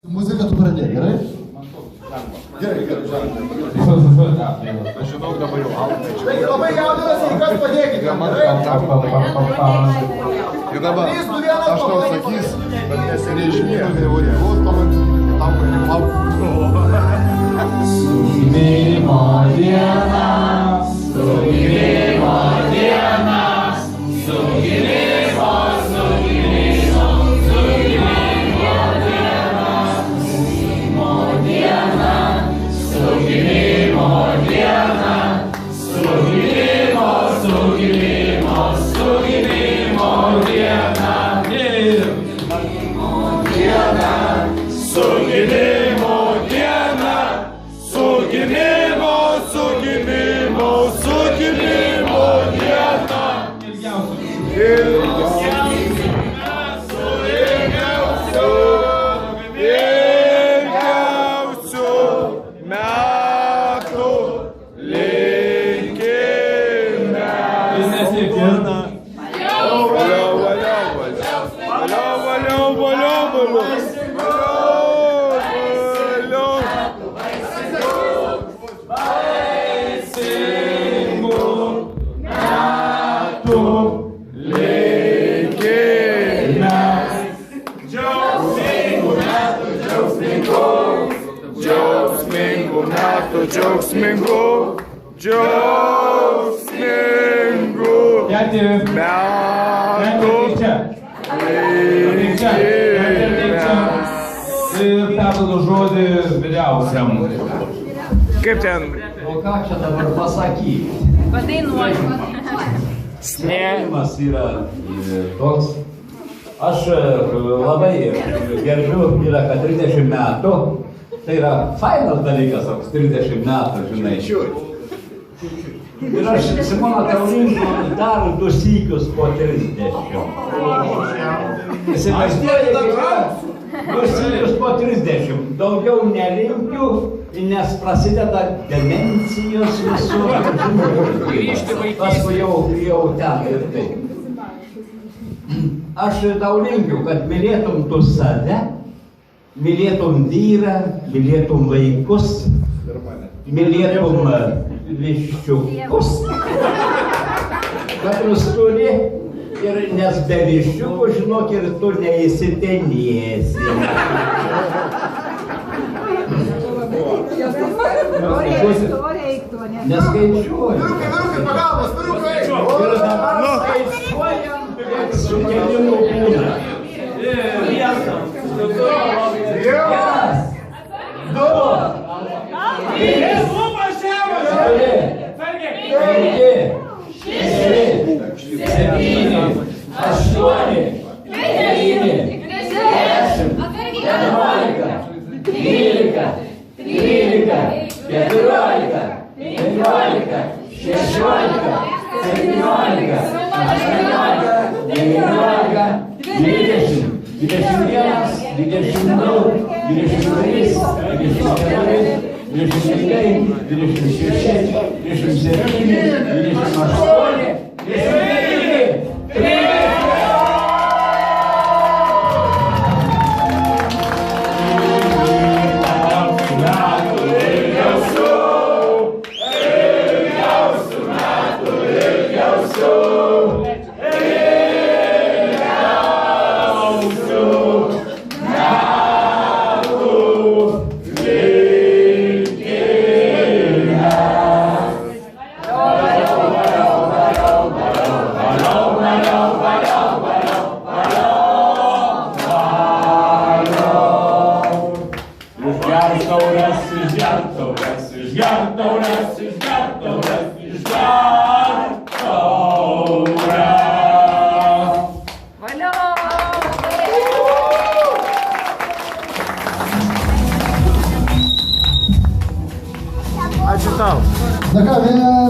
Muziką tu pradėjai, gerai? Gerai. Aš žinau dabar jau altai. Taigi labai jaudinasi, kas padėkite, gerai? Ir dabar aš tau sakys, bet nesirežinėjau, tai vos pamatyti, tam, kad neplaukų. Sugimėjimo diena, sugimėjimo diena, sugimėjimo, sugimėjimo, sugimėjimo diena, sugimėjimo diena, sugimėjimo diena, sugimėjimo, sugimėjimo, sugimėjimo diena, sugimėjimo diena, sugimėjimo, sugimėjimo, sugimėjimo diena. Ilgiausių metų linkime. Džiaugsmingų metų Ir perduodu žodį vyriausiam. Kaip ten? O ką čia dabar pasakyti? Padainuoju. Spėjimas yra toks. Aš labai gerbiu, yra kad 30 metų. Tai yra fainas dalykas, toks 30 metų, žinai. Ir aš Simoną Taurinku dar 2 sykius po 30. Įsivaizduoju, 2 sykius po 30. Daugiau nelinkiu, nes prasideda demencijos visų. Paskui jau ten ir taip. Aš tau linkiu, kad mylėtum tu save, mylėtum vyrą, mylėtum vaikus, mylėtum viščiukus, kad jūs turi, nes be viščiukų, žinok, ir tu neįsitenėsi. Neskaičiuoju. Vyrukai, pagalbos, vyrukai! Ir dabar skaičiuojam, kiek sukėlimų būna. Vienas, du, trys, 那看别人